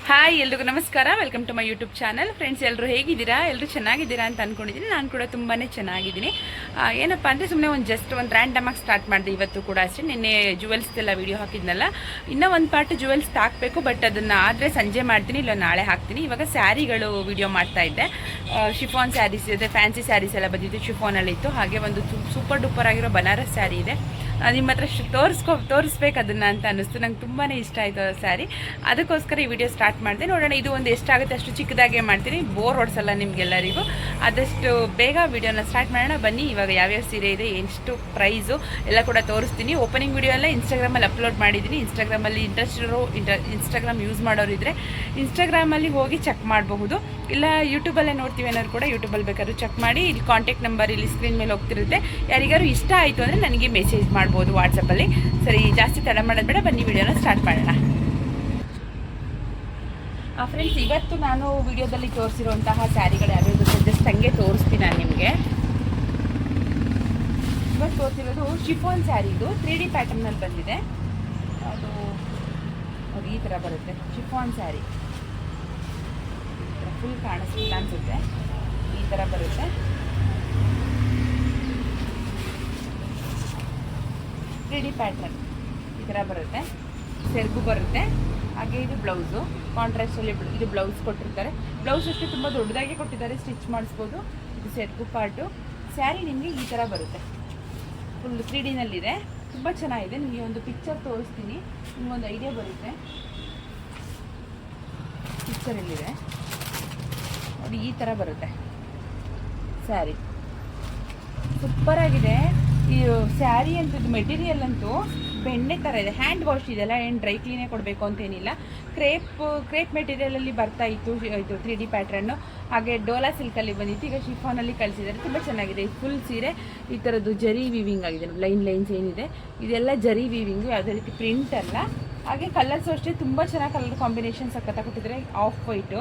Hi ಎಲ್ರಿಗೂ ನಮಸ್ಕಾರ. Welcome to my YouTube channel. Friends, ಎಲ್ಲರೂ ಹೇಗಿದ್ದೀರಾ? ಎಲ್ಲರೂ ಚೆನ್ನಾಗಿದ್ದೀರಾ ಅಂತ ಅಂದ್ಕೊಂಡಿದ್ದೀನಿ. ನಾನು ಕೂಡ ತುಂಬಾ ಚೆನ್ನಾಗಿದ್ದೀನಿ. ಏನಪ್ಪ ಅಂದರೆ ಸುಮ್ಮನೆ ಜಸ್ಟ್ ಒಂದು ರ್ಯಾಂಡಮ್ ಆಗಿ ಸ್ಟಾರ್ಟ್ ಮಾಡಿದೆ ಇವತ್ತು ಕೂಡ ಅಷ್ಟೇ. ನಿನ್ನೆ ಜುವೆಲ್ಸ್ದೆಲ್ಲ ವೀಡಿಯೋ ಹಾಕಿದ್ನಲ್ಲ, ಇನ್ನೂ ಒಂದು ಪಾರ್ಟ್ ಜುವೆಲ್ಸ್ ಹಾಕಬೇಕು, ಬಟ್ ಅದನ್ನು ಆದರೆ ಸಂಜೆ ಮಾಡ್ತೀನಿ, ಇಲ್ಲ ನಾಳೆ ಹಾಕ್ತೀನಿ. ಇವಾಗ ಸ್ಯಾರಿಗಳು ವೀಡಿಯೋ ಮಾಡ್ತಾ ಇದ್ದೆ. ಶಿಫಾನ್ ಸ್ಯಾರೀಸ್ ಇದೆ, ಫ್ಯಾನ್ಸಿ ಸ್ಯಾರೀಸ್ ಎಲ್ಲ ಬಂದಿದ್ದು ಶಿಫಾನಲ್ಲಿತ್ತು. ಹಾಗೆ ಒಂದು ಸೂಪರ್ ಡೂಪರ್ ಆಗಿರೋ ಬನಾರಸ್ ಸ್ಯಾರಿ ಇದೆ, ನಿಮ್ಮ ಹತ್ರ ತೋರಿಸ್ಬೇಕು ಅದನ್ನು ಅಂತ ಅನ್ನಿಸ್ತು. ನಂಗೆ ತುಂಬಾ ಇಷ್ಟ ಆಯಿತು ಆ ಸ್ಯಾರಿ. ಅದಕ್ಕೋಸ್ಕರ ಈ ವಿಡಿಯೋ ಸ್ಟಾರ್ಟ್ ಮಾಡಿದೆ. ನೋಡೋಣ ಇದು ಒಂದು ಎಷ್ಟಾಗುತ್ತೆ ಅಷ್ಟು ಚಿಕ್ಕದಾಗೆ ಮಾಡ್ತೀನಿ, ಬೋರ್ ಹೊಡ್ಸಲ್ಲ ನಿಮಗೆಲ್ಲರಿಗೂ. ಆದಷ್ಟು ಬೇಗ ವಿಡಿಯೋನ ಸ್ಟಾರ್ಟ್ ಮಾಡೋಣ ಬನ್ನಿ. ಇವಾಗ ಯಾವ್ಯಾವ ಸೀರೆ ಇದೆ, ಎಷ್ಟು ಪ್ರೈಸು ಎಲ್ಲ ಕೂಡ ತೋರಿಸ್ತೀನಿ. ಓಪನಿಂಗ್ ವಿಡಿಯೋ ಎಲ್ಲ ಇನ್ಸ್ಟಾಗ್ರಾಮಲ್ಲಿ ಅಪ್ಲೋಡ್ ಮಾಡಿದ್ದೀನಿ. ಇನ್ಸ್ಟಾಗ್ರಾಮಲ್ಲಿ ಇಂಟ್ರೆಸ್ಟ್ ಇರೋ ಇನ್ಸ್ಟಾಗ್ರಾಮ್ ಯೂಸ್ ಮಾಡೋರಿದ್ದರೆ ಇನ್ಸ್ಟಾಗ್ರಾಮಲ್ಲಿ ಹೋಗಿ ಚೆಕ್ ಮಾಡಬಹುದು, ಇಲ್ಲ ಯೂಟ್ಯೂಬಲ್ಲೇ ನೋಡ್ತೀವಿ ಅನ್ನೋರು ಕೂಡ ಯೂಟ್ಯೂಬಲ್ಲಿ ಬೇಕಾದ್ರೂ ಚೆಕ್ ಮಾಡಿ. ಇಲ್ಲಿ ಕಾಂಟ್ಯಾಕ್ಟ್ ನಂಬರ್ ಇಲ್ಲಿ ಸ್ಕ್ರೀನ್ ಮೇಲೆ ಹೋಗ್ತಿರುತ್ತೆ. ಯಾರಿಗಾರು ಇಷ್ಟ ಆಯಿತು ಅಂದರೆ ನನಗೆ ಮೆಸೇಜ್ ಮಾಡ್ಬೋದು ವಾಟ್ಸಪ್ಪಲ್ಲಿ. ಸರಿ, ಜಾಸ್ತಿ ತಡ ಮಾಡೋದು ಬೇಡ, ಬನ್ನಿ ವಿಡಿಯೋನ ಸ್ಟಾರ್ಟ್ ಮಾಡೋಣ. ಫ್ರೆಂಡ್ಸ್, ಇವತ್ತು ನಾನು ವಿಡಿಯೋದಲ್ಲಿ ತೋರಿಸಿರುವಂತಹ ಸ್ಯಾರಿಗಳು ಯಾವ್ಯಾವುದು ಜಸ್ಟ್ ಹಂಗೆ ತೋರಿಸ್ತೀನಿ ನಾನು ನಿಮಗೆ. ಇವತ್ತು ತೋರಿಸಿರೋದು ಶಿಫಾನ್ ಸ್ಯಾರಿ. ಇದು 3D ಪ್ಯಾಟರ್ನಲ್ಲಿ ಬಂದಿದೆ. ಅದು ಈ ಥರ ಬರುತ್ತೆ ಶಿಫಾನ್ ಸ್ಯಾರಿ. ಫುಲ್ ಕಾಣಿಸ್ತಿಲ್ಲ ಅನಿಸುತ್ತೆ. ಈ ಥರ ಬರುತ್ತೆ. ತ್ರೀ ಡಿ ಪ್ಯಾಟರ್ನ್ ಈ ಥರ ಬರುತ್ತೆ. ಸೆರಗು ಬರುತ್ತೆ. ಹಾಗೆ ಇದು ಬ್ಲೌಸು ಕಾಂಟ್ರಾಸ್ಟಲ್ಲಿ ಇದು ಬ್ಲೌಸ್ ಕೊಟ್ಟಿರ್ತಾರೆ. ಬ್ಲೌಸ್ ಅಷ್ಟೇ ತುಂಬ ದೊಡ್ಡದಾಗಿ ಕೊಟ್ಟಿದ್ದಾರೆ, ಸ್ಟಿಚ್ ಮಾಡಿಸ್ಬೋದು. ಇದು ಸೆರಗು ಪಾರ್ಟು. ಸ್ಯಾರಿ ನಿಮಗೆ ಈ ಥರ ಬರುತ್ತೆ, ಫುಲ್ 3Dನಲ್ಲಿದೆ. ತುಂಬ ಚೆನ್ನಾಗಿದೆ. ನಿಮಗೆ ಒಂದು ಪಿಕ್ಚರ್ ತೋರಿಸ್ತೀನಿ, ನಿಮಗೊಂದು ಐಡಿಯಾ ಬರುತ್ತೆ. ಪಿಕ್ಚರ್ ಎಲ್ಲಿದೆ ನೋಡಿ, ಈ ಥರ ಬರುತ್ತೆ ಸ್ಯಾರಿ. ಸೂಪರಾಗಿದೆ ಈ ಸ್ಯಾರಿ ಅಂತದ್ದು. ಮೆಟೀರಿಯಲ್ ಅಂತೂ ಬೆಣ್ಣೆ ಥರ ಇದೆ. ಹ್ಯಾಂಡ್ ವಾಶ್ ಇದೆಲ್ಲ, ಏನು ಡ್ರೈ ಕ್ಲೀನೇ ಕೊಡಬೇಕು ಅಂತೇನಿಲ್ಲ. ಕ್ರೇಪ್ ಮೆಟೀರಿಯಲಲ್ಲಿ ಬರ್ತಾ ಇತ್ತು ಇದು 3D ಪ್ಯಾಟ್ರನ್ನು. ಹಾಗೆ ಡೋಲಾ ಸಿಲ್ಕಲ್ಲಿ ಬಂದಿತ್ತು, ಈಗ ಶಿಫಾನಲ್ಲಿ ಕಳಿಸಿದ್ದಾರೆ. ತುಂಬ ಚೆನ್ನಾಗಿದೆ. ಫುಲ್ ಸೀರೆ ಈ ಥರದ್ದು ಜರಿ ವೀವಿಂಗ್ ಆಗಿದೆ. ಲೈನ್ಸ್ ಏನಿದೆ ಇದೆಲ್ಲ ಜರಿ ವೀವಿಂಗು, ಯಾವುದೇ ರೀತಿ ಪ್ರಿಂಟ್ ಅಲ್ಲ. ಹಾಗೆ ಕಲರ್ಸು ಅಷ್ಟೇ ತುಂಬ ಚೆನ್ನಾಗಿ ಕಲರ್ ಕಾಂಬಿನೇಷನ್ ಸಖತ್ತಾಗಿ ಕೊಟ್ಟಿದ್ದಾರೆ. Of white,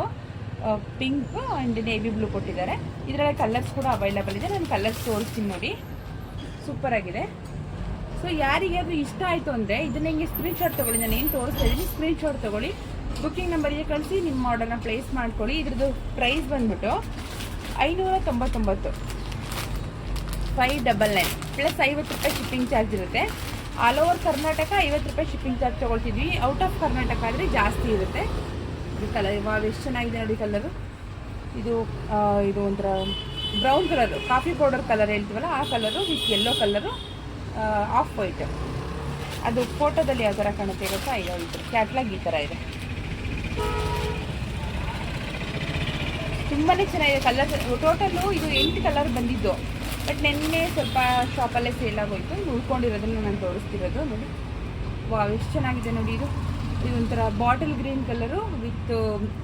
pink and navy blue ಕೊಟ್ಟಿದ್ದಾರೆ. ಇದರಲ್ಲಿ ಕಲರ್ಸ್ ಕೂಡ ಅವೈಲಬಲ್ ಇದೆ. ನಾನು ಕಲರ್ಸ್ ತೋರಿಸ್ತೀನಿ ನೋಡಿ, ಸೂಪರಾಗಿದೆ. ಸೊ ಯಾರಿಗೆ ಅದು ಇಷ್ಟ ಆಯಿತು ಅಂದರೆ ಇದನ್ನ ಹಿಂಗೆ ಸ್ಕ್ರೀನ್ಶಾಟ್ ತೊಗೊಳ್ಳಿ. ನಾನು ಏನು ತೋರಿಸ್ತಾ ಇದ್ದೀನಿ ಸ್ಕ್ರೀನ್ಶಾಟ್ ತೊಗೊಳ್ಳಿ, ಬುಕ್ಕಿಂಗ್ ನಂಬರಿಗೆ ಕಳಿಸಿ, ನಿಮ್ಮ ಆರ್ಡರ್ನ ಪ್ಲೇಸ್ ಮಾಡ್ಕೊಳ್ಳಿ. ಇದ್ರದ್ದು ಪ್ರೈಸ್ ಬಂದ್ಬಿಟ್ಟು 599, 599 ಪ್ಲಸ್ 50 ರೂಪಾಯಿ ಶಿಪ್ಪಿಂಗ್ ಚಾರ್ಜ್ ಇರುತ್ತೆ. ಆಲ್ ಓವರ್ ಕರ್ನಾಟಕ 50 ರೂಪಾಯಿ ಶಿಪ್ಪಿಂಗ್ ಚಾರ್ಜ್ ತೊಗೊಳ್ತಿದ್ವಿ. ಔಟ್ ಆಫ್ ಕರ್ನಾಟಕ ಆದರೆ ಜಾಸ್ತಿ ಇರುತ್ತೆ. ಇದು ಕಲರ್ ಇವಾಗ ಎಷ್ಟು ಚೆನ್ನಾಗಿದೆ ನೋಡಿ ಕಲರು. ಇದು ಒಂಥರ brown colour, coffee powder colour ಹೇಳ್ತೀವಲ್ಲ ಆ colour with yellow colour, of white. ಅದು ಫೋಟೋದಲ್ಲಿ ಯಾವ ಥರ ಕಾಣುತ್ತೆ ಗೊತ್ತಾ? ಇದು ಕ್ಯಾಟ್ಲಾಗ್ ಈ ಥರ ಇದೆ. ತುಂಬಾ ಚೆನ್ನಾಗಿದೆ ಕಲರ್. ಟೋಟಲ್ಲು ಇದು 8 ಕಲರ್ ಬಂದಿದ್ದು, ಬಟ್ ನೆನ್ನೆ ಸ್ವಲ್ಪ ಶಾಪಲ್ಲೇ ಸೇಲ್ ಆಗೋಯ್ತು. ಉಳ್ಕೊಂಡಿರೋದನ್ನು ನಾನು ತೋರಿಸ್ತಿರೋದು ನೋಡಿ. ಎಷ್ಟು ಚೆನ್ನಾಗಿದೆ ನೋಡಿ. ಇದೊಂಥರ bottle green colour with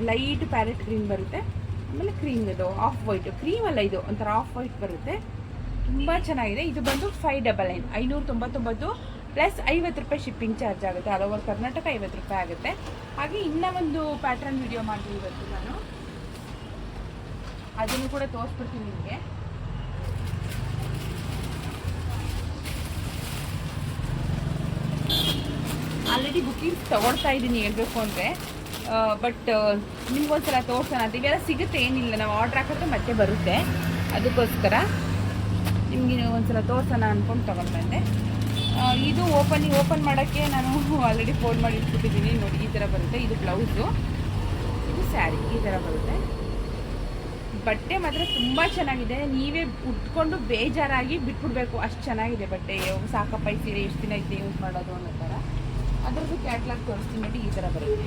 light parrot green ಬರುತ್ತೆ. ಆಮೇಲೆ ಕ್ರೀಮ್, ಇದು ಆಫ್ ವೈಟ್, ಕ್ರೀಮ್ ಅಲ್ಲ, ಇದು ಒಂಥರ ಆಫ್ ವೈಟ್ ಬರುತ್ತೆ. ತುಂಬ ಚೆನ್ನಾಗಿದೆ. ಇದು ಬಂದು 599, 599 ಪ್ಲಸ್ 50 ರೂಪಾಯಿ ಶಿಪ್ಪಿಂಗ್ ಚಾರ್ಜ್ ಆಗುತ್ತೆ. ಆಲ್ ಓವರ್ ಕರ್ನಾಟಕ 50 ರೂಪಾಯಿ ಆಗುತ್ತೆ. ಹಾಗೆ ಇನ್ನೂ ಒಂದು ಪ್ಯಾಟ್ರನ್ ವಿಡಿಯೋ ಮಾಡ್ತೀನಿ ಇವತ್ತು ನಾನು, ಅದನ್ನು ಕೂಡ ತೋರಿಸ್ಬಿಡ್ತೀನಿ ನಿಮಗೆ. ಆಲ್ರೆಡಿ ಬುಕ್ಕಿಂಗ್ಸ್ ತೊಗೊಳ್ತಾ ಇದ್ದೀನಿ ಹೇಳ್ಬೇಕು ಅಂದರೆ, ಬಟ್ ನಿಮ್ಗೊಂದ್ಸಲ ತೋರ್ಸೋಣ ಅಂತ. ಇವೆಲ್ಲ ಸಿಗುತ್ತೆ, ಏನಿಲ್ಲ, ನಾವು ಆರ್ಡ್ರ್ ಹಾಕಿದ್ರೆ ಮತ್ತೆ ಬರುತ್ತೆ. ಅದಕ್ಕೋಸ್ಕರ ನಿಮಗೆ ಒಂದ್ಸಲ ತೋರ್ಸೋಣ ಅಂದ್ಕೊಂಡು ತೊಗೊಂಡು ಬಂದೆ. ಇದು ಓಪನ್ ಮಾಡೋಕ್ಕೆ ನಾನು ಆಲ್ರೆಡಿ ಫೋನ್ ಮಾಡಿ ಇಟ್ಬಿಟ್ಟಿದ್ದೀನಿ ನೋಡಿ. ಈ ಥರ ಬರುತ್ತೆ. ಇದು ಬ್ಲೌಸು, ಇದು ಸ್ಯಾರಿ ಈ ಥರ ಬರುತ್ತೆ. ಬಟ್ಟೆ ಮಾತ್ರ ತುಂಬ ಚೆನ್ನಾಗಿದೆ. ನೀವೇ ಉಟ್ಕೊಂಡು ಬೇಜಾರಾಗಿ ಬಿಟ್ಬಿಡ್ಬೇಕು, ಅಷ್ಟು ಚೆನ್ನಾಗಿದೆ ಬಟ್ಟೆ. ಸಾಕಪ್ಪ ಈ ಸೀರೆ ಎಷ್ಟು ದಿನ ಐತೆ ಯೂಸ್ ಮಾಡೋದು ಅನ್ನೋ ಥರ. ಅದರದ್ದು ಕ್ಯಾಟ್ಲಾಗ್ ತೋರಿಸ್ತೀನಿ ನೋಡಿ. ಈ ಥರ ಬರುತ್ತೆ,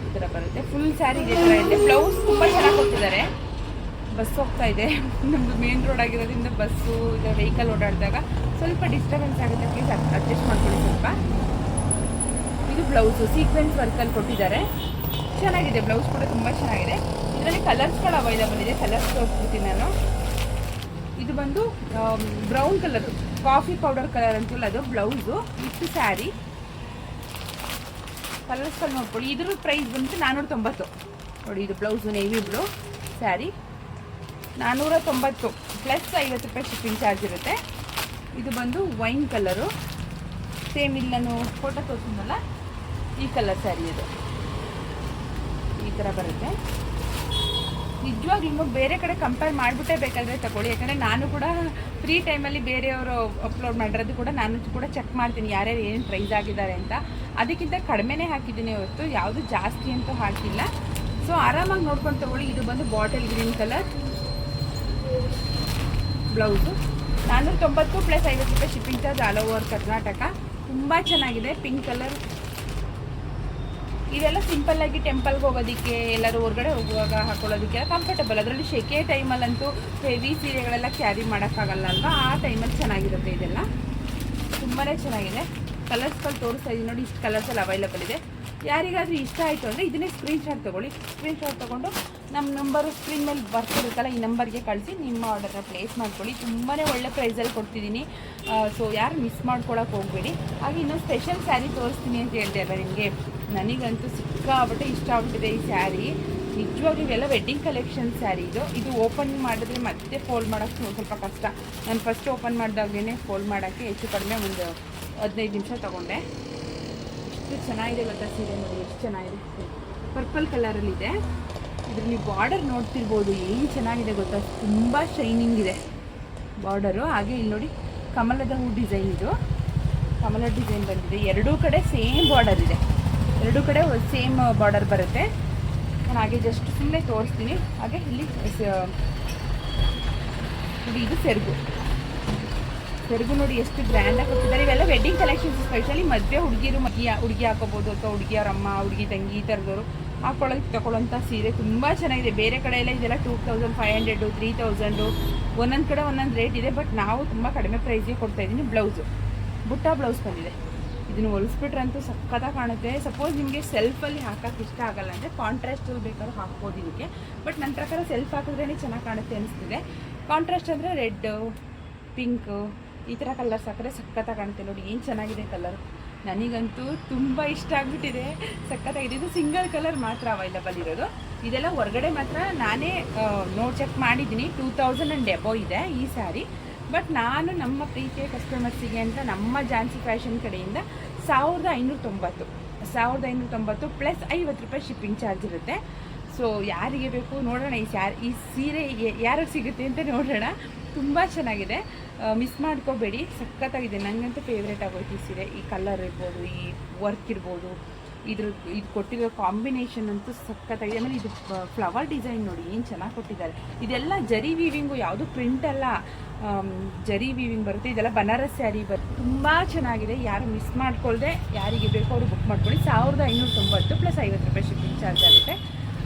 ಈ ಥರ ಬರುತ್ತೆ. ಫುಲ್ ಸ್ಯಾರಿ ಇದೇ ಥರ ಇದೆ. ಬ್ಲೌಸ್ ತುಂಬ ಚೆನ್ನಾಗಿ ಕೊಟ್ಟಿದ್ದಾರೆ. ಬಸ್ ಹೋಗ್ತಾ ಇದೆ, ನಮ್ಮದು ಮೇನ್ ರೋಡ್ ಆಗಿರೋದ್ರಿಂದ ಬಸ್ಸು ಇದು ವೆಹಿಕಲ್ ಓಡಾಡಿದಾಗ ಸ್ವಲ್ಪ ಡಿಸ್ಟರ್ಬೆನ್ಸ್ ಆಗುತ್ತೆ. ಪ್ಲೀಸ್ ಅಡ್ಜಸ್ಟ್ ಮಾಡ್ಕೊಳ್ಳಿ ಸ್ವಲ್ಪ. ಇದು ಬ್ಲೌಸು ಸೀಕ್ವೆನ್ಸ್ ವರ್ಕಲ್ಲಿ ಕೊಟ್ಟಿದ್ದಾರೆ. ಚೆನ್ನಾಗಿದೆ, ಬ್ಲೌಸ್ ಕೂಡ ತುಂಬ ಚೆನ್ನಾಗಿದೆ. ಇದರಲ್ಲಿ ಕಲರ್ಸ್ಗಳು ಅವೈಲಬಲ್ ಇದೆ. ಕಲರ್ಸ್ ತೋರಿಸ್ಬಿಡ್ತೀನಿ ನಾನು. ಇದು ಬಂದು brown colour, coffee powder colour ಅಂತಲ್ಲ, ಅದು ಬ್ಲೌಸು ವಿತ್ ಸ್ಯಾರಿ. ಕಲರ್ಸ್ಗಳು ನೋಡ್ಕೊಳ್ಳಿ. ಇದ್ರ ಪ್ರೈಸ್ ಬಂದು 490 ನೋಡಿ. ಇದು blouse navy blue, sari 490 plus 50 ರೂಪಾಯಿ ಶಿಪ್ಪಿಂಗ್ ಚಾರ್ಜ್ ಇರುತ್ತೆ. ಇದು ಬಂದು ವೈನ್ ಕಲರು, ಸೇಮ್ ಇಲ್ಲಿ ನಾನು ಫೋಟೋ ತೋರಿಸಿದ್ನಲ್ಲ ಈ ಕಲರ್ ಸ್ಯಾರಿ ಇದು ಈ ಥರ ಬರುತ್ತೆ. ನಿಜವಾಗ್ಲೂ ಬೇರೆ ಕಡೆ ಕಂಪೇರ್ ಮಾಡಿಬಿಟ್ಟೇ ಬೇಕಾದರೆ ತಗೊಳ್ಳಿ, ಯಾಕಂದರೆ ನಾನು ಕೂಡ ಫ್ರೀ ಟೈಮಲ್ಲಿ ಬೇರೆಯವರು ಅಪ್ಲೋಡ್ ಮಾಡಿರೋದು ಕೂಡ ನಾನು ಕೂಡ ಚೆಕ್ ಮಾಡ್ತೀನಿ ಯಾರ್ಯಾರು ಏನು ಪ್ರೈಸ್ ಆಗಿದ್ದಾರೆ ಅಂತ. ಅದಕ್ಕಿಂತ ಕಡಿಮೆನೇ ಹಾಕಿದ್ದೀನಿ ಹೊರತು ಯಾವುದು ಜಾಸ್ತಿ ಅಂತೂ ಹಾಕಿಲ್ಲ. ಸೊ ಆರಾಮಾಗಿ ನೋಡ್ಕೊಂಡು ತಗೊಳ್ಳಿ. ಇದು ಬಂದು bottle green colour blouse, 490 plus 50 ರೂಪಾಯಿ shipping charge all over Karnataka. ತುಂಬ ಚೆನ್ನಾಗಿದೆ. Pink colour. ಇದೆಲ್ಲ ಸಿಂಪಲ್ಲಾಗಿ ಟೆಂಪಲ್ಗೆ ಹೋಗೋದಕ್ಕೆ, ಎಲ್ಲರೂ ಹೊರಗಡೆ ಹೋಗುವಾಗ ಹಾಕೊಳ್ಳೋದಕ್ಕೆ ಕಂಫರ್ಟಬಲ್. ಅದರಲ್ಲಿ ಸೆಕೆ ಟೈಮಲ್ಲಂತೂ ಹೆವಿ ಸೀರೆಗಳೆಲ್ಲ ಕ್ಯಾರಿ ಮಾಡೋಕ್ಕಾಗಲ್ಲ ಅಲ್ವಾ, ಆ ಟೈಮಲ್ಲಿ ಚೆನ್ನಾಗಿರುತ್ತೆ. ಇದೆಲ್ಲ ತುಂಬಾ ಚೆನ್ನಾಗಿದೆ. ಕಲರ್ಸ್ಗಳು ತೋರಿಸ್ತಾ ಇದ್ದೀನಿ ನೋಡಿ, ಇಷ್ಟು ಕಲರ್ಸಲ್ಲಿ ಅವೈಲೇಬಲ್ ಇದೆ. ಯಾರಿಗಾದರೂ ಇಷ್ಟ ಆಯಿತು ಅಂದರೆ ಇದನ್ನೇ ಸ್ಕ್ರೀನ್ಶಾಟ್ ತೊಗೊಳ್ಳಿ. ಸ್ಕ್ರೀನ್ಶಾಟ್ ತೊಗೊಂಡು ನಮ್ಮ ನಂಬರು ಸ್ಕ್ರೀನ್ ಮೇಲೆ ಬರ್ತಿರುತ್ತಲ್ಲ, ಈ ನಂಬರ್ಗೆ ಕಳಿಸಿ ನಿಮ್ಮ ಆರ್ಡರ್ನ ಪ್ಲೇಸ್ ಮಾಡ್ಕೊಳ್ಳಿ. ತುಂಬಾ ಒಳ್ಳೆ ಪ್ರೈಸಲ್ಲಿ ಕೊಡ್ತಿದ್ದೀನಿ. ಸೊ ಯಾರು ಮಿಸ್ ಮಾಡ್ಕೊಳಕ್ಕೆ ಹೋಗಬೇಡಿ. ಹಾಗೆ ಇನ್ನೊಂದು ಸ್ಪೆಷಲ್ ಸ್ಯಾರಿ ತೋರಿಸ್ತೀನಿ ಅಂತ ಹೇಳ್ದೆ ಅಲ್ಲ ನಿಮಗೆ, ನನಗಂತೂ ಸಿಕ್ಕಾಬಿಟ್ಟೆ ಇಷ್ಟ ಆಗ್ಬಿಟ್ಟಿದೆ ಈ ಸ್ಯಾರಿ. ನಿಜವಾಗ್ಲೂ ಇವೆಲ್ಲ ವೆಡ್ಡಿಂಗ್ ಕಲೆಕ್ಷನ್ ಸ್ಯಾರಿ. ಇದು ಓಪನ್ ಮಾಡಿದ್ರೆ ಮತ್ತೆ ಫೋಲ್ಡ್ ಮಾಡೋಕ್ಕೆ ಸ್ವಲ್ಪ ಕಷ್ಟ. ನಾನು ಫಸ್ಟ್ ಓಪನ್ ಮಾಡಿದಾಗಲೇ ಫೋಲ್ಡ್ ಮಾಡೋಕ್ಕೆ ಹೆಚ್ಚು ಕಡಿಮೆ ಒಂದು 15 ನಿಮಿಷ ತೊಗೊಂಡೆ. ಎಷ್ಟು ಚೆನ್ನಾಗಿದೆ ಗೊತ್ತಾ ಸೀರೆ ನೋಡಿ, ಎಷ್ಟು ಚೆನ್ನಾಗಿದೆ. ಪರ್ಪಲ್ ಕಲರಲ್ಲಿದೆ. ಇದರಲ್ಲಿ ಬಾರ್ಡರ್ ನೋಡ್ತಿರ್ಬೋದು ಏನು ಚೆನ್ನಾಗಿದೆ ಗೊತ್ತಾ, ತುಂಬ ಶೈನಿಂಗ್ ಇದೆ ಬಾರ್ಡರು. ಹಾಗೆ ಇಲ್ಲಿ ನೋಡಿ ಕಮಲದ ಹೂ ಡಿಸೈನ್, ಇದು ಕಮಲ ಡಿಸೈನ್ ಬಂದಿದೆ. ಎರಡೂ ಕಡೆ ಸೇಮ್ ಬಾರ್ಡರ್ ಇದೆ, ಎರಡೂ ಕಡೆ ಸೇಮ್ ಬಾರ್ಡರ್ ಬರುತ್ತೆ. ನಾನು ಹಾಗೆ ಜಸ್ಟ್ ಸುಮ್ಮನೆ ತೋರಿಸ್ತೀನಿ. ಹಾಗೆ ಇಲ್ಲಿ ನೋಡಿ ಇದು ಸೆರಗು ನೋಡಿ ಎಷ್ಟು ಗ್ರ್ಯಾಂಡಾಗಿ ಕೊಟ್ಟಿದ್ದಾರೆ. ಇವೆಲ್ಲ ವೆಡ್ಡಿಂಗ್ ಕಲೆಕ್ಷನ್ಸ್, ಸ್ಪೆಷಲಿ ಮದುವೆ ಹುಡುಗಿ ಹಾಕೋಬೋದು, ಅಥವಾ ಹುಡುಗಿಯರಮ್ಮ, ಹುಡುಗಿ ತಂಗಿ ಈ ಥರದವರು ತಗೊಳ್ಳೋಂಥ ಸೀರೆ ತುಂಬ ಚೆನ್ನಾಗಿದೆ. ಬೇರೆ ಕಡೆ ಎಲ್ಲ ಇದೆಲ್ಲ 2500, 3000, ಒಂದೊಂದು ಕಡೆ ಒಂದೊಂದು ರೇಟ್ ಇದೆ. ಬಟ್ ನಾವು ತುಂಬ ಕಡಿಮೆ ಪ್ರೈಸ್ಗೆ ಕೊಡ್ತಾಯಿದ್ದೀನಿ. ಬ್ಲೌಸು ಬುಟ್ಟ ಬ್ಲೌಸ್ ಬಂದಿದೆ. ಇದನ್ನು ಹೊಲಿಸ್ಬಿಟ್ರೆ ಅಂತೂ ಸಕ್ಕತ್ತಾಗಿ ಕಾಣುತ್ತೆ. ಸಪೋಸ್ ನಿಮಗೆ ಸೆಲ್ಫಲ್ಲಿ ಹಾಕೋಕ್ಕೆ ಇಷ್ಟ ಆಗಲ್ಲ ಅಂದರೆ ಕಾಂಟ್ರಾಸ್ಟಲ್ಲಿ ಬೇಕಾದ್ರೂ ಹಾಕ್ಬೋದು ಇದಕ್ಕೆ. ಬಟ್ ನನ್ನ ಪ್ರಕಾರ ಸೆಲ್ಫ್ ಹಾಕಿದ್ರೇ ಚೆನ್ನಾಗಿ ಕಾಣುತ್ತೆ ಅನಿಸ್ತಿದೆ. ಕಾಂಟ್ರಾಸ್ಟ್ ಅಂದರೆ ರೆಡ್, ಪಿಂಕ್ ಈ ಥರ ಕಲರ್ಸ್ ಹಾಕಿದ್ರೆ ಸಕ್ಕತ್ತಾಗಿ ಕಾಣುತ್ತೆ. ನೋಡಿ ಏನು ಚೆನ್ನಾಗಿದೆ ಕಲರ್. ನನಗಂತೂ ತುಂಬ ಇಷ್ಟ ಆಗಿಬಿಟ್ಟಿದೆ, ಸಕ್ಕತ್ತಾಗಿದೆ. ಇದು ಸಿಂಗಲ್ ಕಲರ್ ಮಾತ್ರ ಅವೈಲಬಲ್ ಇರೋದು. ಇದೆಲ್ಲ ಹೊರಗಡೆ ಮಾತ್ರ ನಾನೇ ಚೆಕ್ ಮಾಡಿದ್ದೀನಿ, 2000 ಆ್ಯಂಡ್ ಎಬೋ ಇದೆ ಈ ಸ್ಯಾರಿ. ಬಟ್ ನಾನು ನಮ್ಮ ಪ್ರೀತಿಯ ಕಸ್ಟಮರ್ಸಿಗೆ ಅಂತ ನಮ್ಮ ಜಾನ್ಸಿ ಫ್ಯಾಷನ್ ಕಡೆಯಿಂದ 1590 ಪ್ಲಸ್ 50 ರೂಪಾಯಿ ಶಿಪ್ಪಿಂಗ್ ಚಾರ್ಜ್ ಇರುತ್ತೆ. ಸೊ ಯಾರಿಗೆ ಬೇಕು ನೋಡೋಣ, ಈ ಸೀರೆ ಯಾರಿಗೆ ಸಿಗುತ್ತೆ ಅಂತ ನೋಡೋಣ. ತುಂಬ ಚೆನ್ನಾಗಿದೆ, ಮಿಸ್ ಮಾಡ್ಕೋಬೇಡಿ. ಸಖತ್ತಾಗಿದೆ. ನನಗಂತೂ ಫೇವ್ರೇಟ್ ಆಗೋಯ್ತು ಈ ಸೀರೆ. ಈ ಕಲರ್ ಇರ್ಬೋದು, ಈ ವರ್ಕ್ ಇರ್ಬೋದು, ಇದು ಕೊಟ್ಟಿರೋ ಕಾಂಬಿನೇಷನ್ ಅಂತೂ ಸಖತ್ತಾಗಿದೆ. ಆಮೇಲೆ ಇದು ಫ್ಲವರ್ ಡಿಸೈನ್ ನೋಡಿ ಏನು ಚೆನ್ನಾಗಿ ಕೊಟ್ಟಿದ್ದಾರೆ. ಇದೆಲ್ಲ ಜರಿ ವೀವಿಂಗು, ಯಾವುದು ಪ್ರಿಂಟ್ ಅಲ್ಲ, ಜರಿ ವೀವಿಂಗ್ ಬರುತ್ತೆ. ಇದೆಲ್ಲ ಬನಾರಸ್ ಸ್ಯಾರಿ ಬರುತ್ತೆ. ತುಂಬ ಚೆನ್ನಾಗಿದೆ. ಯಾರು ಮಿಸ್ ಮಾಡ್ಕೊಳ್ದೆ ಯಾರಿಗೆ ಬೇಕೋ ಅವರು ಬುಕ್ ಮಾಡ್ಕೊಳ್ಳಿ. 1590 ಪ್ಲಸ್ 50 ರೂಪಾಯಿ ಶಿಪ್ಪಿಂಗ್ ಚಾರ್ಜ್ ಆಗುತ್ತೆ.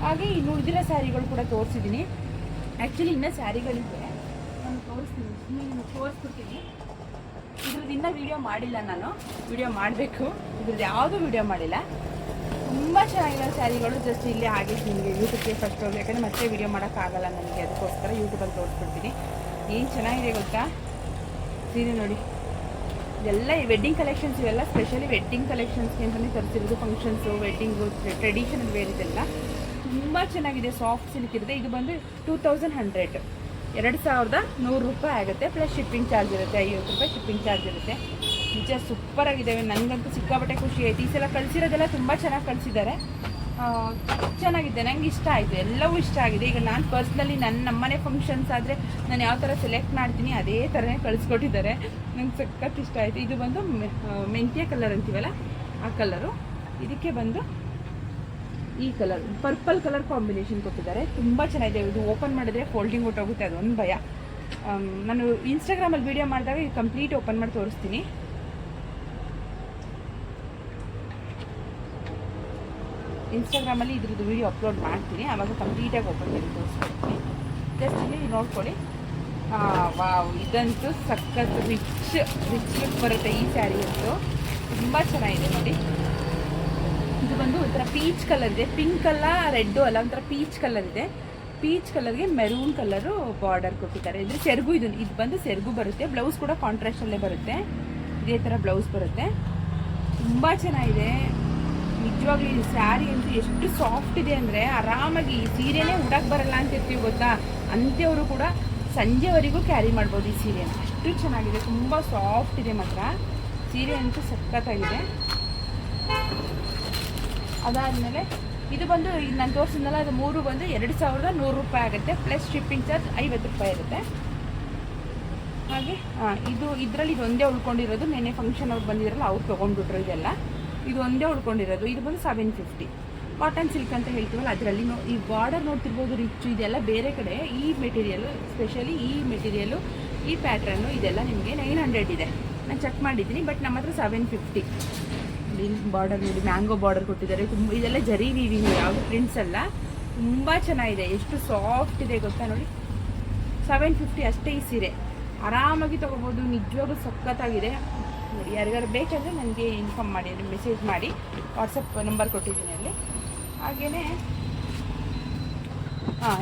ಹಾಗೆ ಇನ್ನು ಉಳಿದಿರೋ ಸ್ಯಾರಿಗಳು ಕೂಡ ತೋರಿಸಿದ್ದೀನಿ. ಆ್ಯಕ್ಚುಲಿ ಇನ್ನೂ ಸ್ಯಾರಿಗಳಿದೆ, ನಾನು ತೋರಿಸ್ಬಿಡ್ತೀನಿ. ಇದ್ರದ್ದು ಇನ್ನೂ ವೀಡಿಯೋ ಮಾಡಿಲ್ಲ, ನಾನು ವೀಡಿಯೋ ಮಾಡಬೇಕು. ಇದ್ರದ್ದು ಯಾವುದೂ ವೀಡಿಯೋ ಮಾಡಿಲ್ಲ. ತುಂಬ ಚೆನ್ನಾಗಿರೋ ಸ್ಯಾರಿಗಳು. ಜಸ್ಟ್ ಇಲ್ಲಿ ಹಾಗೆ ನಿಮಗೆ ಯೂಟ್ಯೂಬ್ಗೆ ಫಸ್ಟ್ ಹೋಗಿ, ಯಾಕಂದರೆ ಮತ್ತೆ ವೀಡಿಯೋ ಮಾಡೋಕ್ಕಾಗಲ್ಲ ನನಗೆ, ಅದಕ್ಕೋಸ್ಕರ ಯೂಟ್ಯೂಬಲ್ಲಿ ತೋರಿಸ್ಬಿಡ್ತೀನಿ. ಏನು ಚೆನ್ನಾಗಿದೆ ಗೊತ್ತಾ ಸೀರೆ ನೋಡಿ. ಇದೆಲ್ಲ ವೆಡ್ಡಿಂಗ್ ಕಲೆಕ್ಷನ್ಸ್, ಇವೆಲ್ಲ ಸ್ಪೆಷಲಿ ವೆಡ್ಡಿಂಗ್ ಕಲೆಕ್ಷನ್ಸ್ಗೆ ಅಂತಲೇ ತರಿಸಿರೋದು. ಫಂಕ್ಷನ್ಸು, ವೆಡ್ಡಿಂಗು, ಟ್ರೆಡಿಷನಲ್ ವೇರ್ ಇದೆಲ್ಲ ತುಂಬ ಚೆನ್ನಾಗಿದೆ. ಸಾಫ್ಟ್ ಸಿಲ್ಕ್ ಇದೆ. ಇದು ಬಂದು 2100, 2100 ರೂಪಾಯಿ ಆಗುತ್ತೆ. ಪ್ಲಸ್ ಶಿಪ್ಪಿಂಗ್ ಚಾರ್ಜ್ ಇರುತ್ತೆ, 50 ರೂಪಾಯಿ ಶಿಪ್ಪಿಂಗ್ ಚಾರ್ಜ್ ಇರುತ್ತೆ. ನಿಜ ಸೂಪರಾಗಿದ್ದಾವೆ. ನನಗಂತೂ ಸಿಕ್ಕಾಪಟ್ಟೆ ಖುಷಿ ಆಯಿತು. ಈ ಸಲ ಕಳಿಸಿರೋದೆಲ್ಲ ತುಂಬ ಚೆನ್ನಾಗಿ ಕಳಿಸಿದ್ದಾರೆ. ಚೆನ್ನಾಗಿದೆ, ನನಗೆ ಇಷ್ಟ ಆಯಿತು. ಎಲ್ಲವೂ ಇಷ್ಟ ಆಗಿದೆ. ಈಗ ನಾನು ಪರ್ಸ್ನಲಿ ನಮ್ಮನೆ ಫಂಕ್ಷನ್ಸ್ ಆದರೆ ನಾನು ಯಾವ ಥರ ಸೆಲೆಕ್ಟ್ ಮಾಡ್ತೀನಿ ಅದೇ ಥರನೇ ಕಳಿಸ್ಕೊಟ್ಟಿದ್ದಾರೆ. ನಂಗೆ ಸಖತ್ ಇಷ್ಟ ಆಯಿತು. ಇದು ಬಂದು ಮೆಂತ್ಯ ಕಲರ್ ಅಂತೀವಲ್ಲ ಆ ಕಲರು. ಇದಕ್ಕೆ ಬಂದು ಈ ಕಲರ್ ಪರ್ಪಲ್ ಕಲರ್ ಕಾಂಬಿನೇಷನ್ ಕೊಟ್ಟಿದ್ದಾರೆ. ತುಂಬ ಚೆನ್ನಾಗಿದೆ. ಇದು ಓಪನ್ ಮಾಡಿದ್ರೆ ಫೋಲ್ಡಿಂಗ್ ಹೊಟ್ಟೋಗುತ್ತೆ, ಅದೊಂದು ಭಯ. ನಾನು ಇನ್ಸ್ಟಾಗ್ರಾಮಲ್ಲಿ ವೀಡಿಯೋ ಮಾಡಿದಾಗ ಇದು ಕಂಪ್ಲೀಟ್ ಓಪನ್ ಮಾಡಿ ತೋರಿಸ್ತೀನಿ. ಇನ್ಸ್ಟಾಗ್ರಾಮಲ್ಲಿ ಇದ್ರದ್ದು ವೀಡಿಯೋ ಅಪ್ಲೋಡ್ ಮಾಡ್ತೀನಿ, ಆವಾಗ ಕಂಪ್ಲೀಟಾಗಿ ಓಪನ್ ಮಾಡಿ ತೋರಿಸ್ಕೊಡ್ತೀನಿ. ಜಸ್ಟ್ ಇಲ್ಲಿ ನೋಡ್ಕೊಳ್ಳಿ. ವಾವ್, ಇದಂತೂ ಸಖತ್ ರಿಚ್ ಲುಕ್ ಬರುತ್ತೆ ಈ ಸ್ಯಾರಿ ಅಂತೂ. ತುಂಬ ಚೆನ್ನಾಗಿದೆ ನೋಡಿ. ಇದು ಬಂದು ಒಂಥರ ಪೀಚ್ ಕಲರ್ ಇದೆ. ಪಿಂಕ್ ಅಲ್ಲ, ರೆಡ್ಡು ಅಲ್ಲ, ಒಂಥರ ಪೀಚ್ ಕಲರ್ ಇದೆ. ಪೀಚ್ ಕಲರ್ಗೆ ಮೆರೂನ್ ಕಲರು ಬಾರ್ಡರ್ ಕೊಟ್ಟಿದ್ದಾರೆ. ಇದ್ರ ಸೆರಗು ಇದು ಬಂದು ಸೆರಗು ಬರುತ್ತೆ. ಬ್ಲೌಸ್ ಕೂಡ ಕಾಂಟ್ರಾಸ್ಟಲ್ಲೇ ಬರುತ್ತೆ. ಇದೇ ಥರ ಬ್ಲೌಸ್ ಬರುತ್ತೆ. ತುಂಬ ಚೆನ್ನಾಗಿದೆ ನಿಜವಾಗ್ಲೂ. ಈ ಸ್ಯಾರಿ ಅಂತೂ ಎಷ್ಟು ಸಾಫ್ಟ್ ಇದೆ ಅಂದರೆ ಆರಾಮಾಗಿ ಈ ಸೀರೆನೇ ಉಡಕ್ಕೆ ಬರಲ್ಲ ಅಂತಿರ್ತೀವಿ ಗೊತ್ತಾ, ಅಂಥವರು ಕೂಡ ಸಂಜೆವರೆಗೂ ಕ್ಯಾರಿ ಮಾಡ್ಬೋದು ಈ ಸೀರೆನ. ಅಷ್ಟು ಚೆನ್ನಾಗಿದೆ, ತುಂಬ ಸಾಫ್ಟ್ ಇದೆ ಮಾತ್ರ. ಸೀರೆ ಅಂತೂ ಸಖತ್ತಾಗಿದೆ. ಅದಾದಮೇಲೆ ಇದು ಬಂದು ಈಗ ನಾನು ತೋರಿಸಿದ್ನಲ್ಲ ಅದು 3 ಬಂದು 2100 ರೂಪಾಯಿ ಆಗುತ್ತೆ, ಪ್ಲಸ್ ಶಿಪ್ಪಿಂಗ್ ಚಾರ್ಜ್ 50 ರೂಪಾಯಿ ಇರುತ್ತೆ. ಹಾಗೆ ಇದು ಇದರಲ್ಲಿ ಒಂದೇ ಉಳ್ಕೊಂಡಿರೋದು, ನೆನ್ನೆ ಫಂಕ್ಷನ್ ಅವ್ರು ಬಂದಿದ್ರಲ್ಲ ಅವ್ರು ತೊಗೊಂಡ್ಬಿಟ್ರು ಇದೆಲ್ಲ. ಇದು ಒಂದೇ ಉಳ್ಕೊಂಡಿರೋದು, ಇದು ಬಂದು 750. ಕಾಟನ್ ಸಿಲ್ಕ್ ಅಂತ ಹೇಳ್ತೀವಲ್ಲ ಅದರಲ್ಲಿ ಈ ಬಾರ್ಡರ್ ನೋಡ್ತಿರ್ಬೋದು ರಿಚ್, ಇದೆಲ್ಲ ಬೇರೆ ಕಡೆ ಈ ಮೆಟೀರಿಯಲು, ಸ್ಪೆಷಲಿ ಈ ಮೆಟೀರಿಯಲು, ಈ ಪ್ಯಾಟ್ರನ್ನು ಇದೆಲ್ಲ ನಿಮಗೆ 900 ಇದೆ. ನಾನು ಚೆಕ್ ಮಾಡಿದ್ದೀನಿ, ಬಟ್ ನಮ್ಮ ಹತ್ರ 750. ಬಾರ್ಡರ್ ನೋಡಿ, ಮ್ಯಾಂಗೋ ಬಾರ್ಡರ್ ಕೊಟ್ಟಿದ್ದಾರೆ. ತುಂಬ ಇದೆಲ್ಲ ಜರಿ ವೀವಿಂಗ್, ಯಾವುದು ಪ್ರಿಂಟ್ಸ್ ಅಲ್ಲ, ತುಂಬ ಚೆನ್ನಾಗಿದೆ. ಎಷ್ಟು ಸಾಫ್ಟ್ ಇದೆ ಗೊತ್ತಾ ನೋಡಿ. 750 ಅಷ್ಟೇ ಈ ಸೀರೆ, ಆರಾಮಾಗಿ ತೊಗೋಬೋದು. ನಿಜವಾಗ್ಲೂ ಸಖತ್ತಾಗಿದೆ. ನೋಡಿ, ಯಾರಿಗಾರು ಬೇಕಂದರೆ ನನಗೆ ಇನ್ಫಾರ್ಮ್ ಮಾಡಿ, ಮೆಸೇಜ್ ಮಾಡಿ, ವಾಟ್ಸಪ್ ನಂಬರ್ ಕೊಟ್ಟಿದ್ದೀನಿ ಅಲ್ಲಿ. ಹಾಗೆಯೇ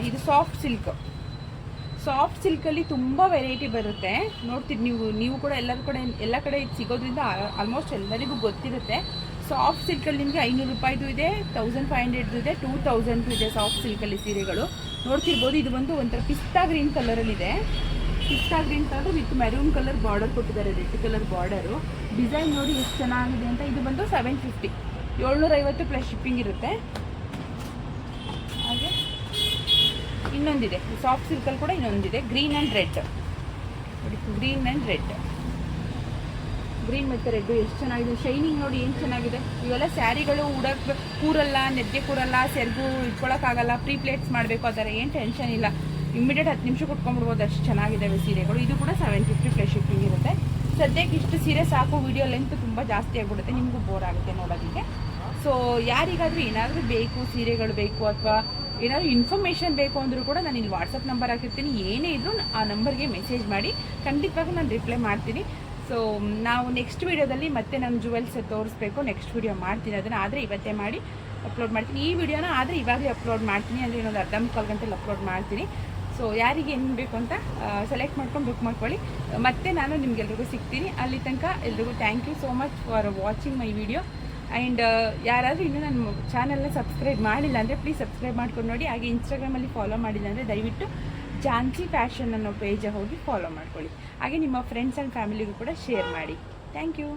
ಇದು ಸಾಫ್ಟ್ ಸಿಲ್ಕಲ್ಲಿ ತುಂಬ ವೆರೈಟಿ ಬರುತ್ತೆ. ನೋಡ್ತೀರಿ ನೀವು ಕೂಡ ಎಲ್ಲ ಕಡೆ ಇದು ಸಿಗೋದ್ರಿಂದ ಆಲ್ಮೋಸ್ಟ್ ಎಲ್ಲರಿಗೂ ಗೊತ್ತಿರುತ್ತೆ. ಸಾಫ್ಟ್ ಸಿಲ್ಕಲ್ಲಿ ನಿಮಗೆ 500 ರೂಪಾಯಿದು ಇದೆ, 1500 ಇದೆ, 2000 ಇದೆ ಸಾಫ್ಟ್ ಸಿಲ್ಕಲ್ಲಿ ಸೀರೆಗಳು. ನೋಡ್ತಿರ್ಬೋದು, ಇದು ಬಂದು ಒಂಥರ ಪಿಸ್ತಾ ಗ್ರೀನ್ ಕಲರಲ್ಲಿದೆ. ಪಿಸ್ತಾ green colour with maroon colour border ಕೊಟ್ಟಿದ್ದಾರೆ, ರೆಡ್ ಕಲರ್ ಬಾರ್ಡರು. ಡಿಸೈನ್ ನೋಡಿ ಎಷ್ಟು ಚೆನ್ನಾಗಿದೆ ಅಂತ. ಇದು ಬಂದು 750, 750 ಪ್ಲಸ್ ಶಿಪ್ಪಿಂಗ್ ಇರುತ್ತೆ. ಹಾಗೆ ಇನ್ನೊಂದಿದೆ ಸಾಫ್ಟ್ ಸಿಲ್ಕಲ್ಲಿ ಕೂಡ, ಇನ್ನೊಂದಿದೆ ಗ್ರೀನ್ ಆ್ಯಂಡ್ ರೆಡ್. ನೋಡಿ, ಗ್ರೀನ್ ಮತ್ತು ರೆಡ್ಡು ಎಷ್ಟು ಚೆನ್ನಾಗಿದೆ. ಶೈನಿಂಗ್ ನೋಡಿ ಏನು ಚೆನ್ನಾಗಿದೆ. ಇವೆಲ್ಲ ಸ್ಯಾರಿಗಳು ಕೂರಲ್ಲ, ನೆರಿಗೆ ಕೂರಲ್ಲ, ಸೆರಗು ಇಟ್ಕೊಳ್ಳೋಕ್ಕಾಗಲ್ಲ, ಪ್ರೀ ಪ್ಲೇಟ್ಸ್ ಮಾಡಬೇಕು, ಆ ಥರ ಏನು ಟೆನ್ಷನ್ ಇಲ್ಲ. ಇಮ್ಮಿಡಿಯೇಟ್ 10 ನಿಮಿಷ ಕೊಟ್ಕೊಂಡ್ಬಿಡ್ಬೋದು, ಅಷ್ಟು ಚೆನ್ನಾಗಿದ್ದಾವೆ ಸೀರೆಗಳು. ಇದು ಕೂಡ 750 ಪ್ಲಸ್ ಶಿಪ್ಪಿಂಗ್ ಇರುತ್ತೆ. ಸದ್ಯಕ್ಕೆ ಇಷ್ಟು ಸೀರೆ ಸಾಕು, ವಿಡಿಯೋ ಲೆಂತ್ ತುಂಬ ಜಾಸ್ತಿ ಆಗಿಬಿಡುತ್ತೆ, ನಿಮಗೂ ಬೋರ್ ಆಗುತ್ತೆ ನೋಡೋದಕ್ಕೆ. ಸೊ ಯಾರಿಗಾದರೂ ಏನಾದರೂ ಬೇಕು, ಸೀರೆಗಳು ಬೇಕು ಅಥವಾ ಏನಾದರೂ ಇನ್ಫಾರ್ಮೇಷನ್ ಬೇಕು ಅಂದರೂ ಕೂಡ ನಾನು ಇಲ್ಲಿ ವಾಟ್ಸಪ್ ನಂಬರ್ ಹಾಕಿರ್ತೀನಿ. ಏನೇ ಇದ್ರೂ ಆ ನಂಬರ್ಗೆ ಮೆಸೇಜ್ ಮಾಡಿ, ಖಂಡಿತವಾಗೂ ನಾನು ರಿಪ್ಲೈ ಮಾಡ್ತೀನಿ. ಸೊ ನಾವು ನೆಕ್ಸ್ಟ್ ವೀಡಿಯೋದಲ್ಲಿ ಮತ್ತೆ ನಾನು ಜುವೆಲ್ಸ್ ತೋರಿಸ್ಬೇಕು, ನೆಕ್ಸ್ಟ್ ವೀಡಿಯೋ ಮಾಡ್ತೀನಿ. ಅದನ್ನು ಆದರೆ ಇವತ್ತೇ ಮಾಡಿ ಅಪ್ಲೋಡ್ ಮಾಡ್ತೀನಿ. ಈ ವಿಡಿಯೋನ ಆದರೆ ಇವಾಗಲೇ ಅಪ್ಲೋಡ್ ಮಾಡ್ತೀನಿ, ಅಂದರೆ ಇನ್ನೊಂದು 1/2 ಗಂಟೆಲಿ ಅಪ್ಲೋಡ್ ಮಾಡ್ತೀನಿ. ಸೊ ಯಾರಿಗೆ ಏನು ಬೇಕು ಅಂತ ಸೆಲೆಕ್ಟ್ ಮಾಡ್ಕೊಂಡು ಬುಕ್ ಮಾಡ್ಕೊಳ್ಳಿ. ಮತ್ತೆ ನಾನು ನಿಮಗೆಲ್ರಿಗೂ ಸಿಗ್ತೀನಿ. ಅಲ್ಲಿ ತನಕ ಎಲ್ರಿಗೂ thank you so much for watching my video. And ಯಾರಾದರೂ ಇನ್ನೂ ನನ್ನ ಚಾನಲ್ನ ಸಬ್ಸ್ಕ್ರೈಬ್ ಮಾಡಿಲ್ಲ ಅಂದರೆ ಪ್ಲೀಸ್ ಸಬ್ಸ್ಕ್ರೈಬ್ ಮಾಡ್ಕೊಂಡು ನೋಡಿ. ಹಾಗೆ ಇನ್ಸ್ಟಾಗ್ರಾಮಲ್ಲಿ ಫಾಲೋ ಮಾಡಿಲ್ಲ ಅಂದರೆ ದಯವಿಟ್ಟು ಜಾನ್ಸಿ ಫ್ಯಾಷನ್ ಅನ್ನೋ ಪೇಜ್ ಹೋಗಿ ಫಾಲೋ ಮಾಡ್ಕೊಳ್ಳಿ. ಹಾಗೆ ನಿಮ್ಮ ಫ್ರೆಂಡ್ಸ್ ಆ್ಯಂಡ್ ಫ್ಯಾಮಿಲಿಗೂ ಕೂಡ ಶೇರ್ ಮಾಡಿ. Thank you.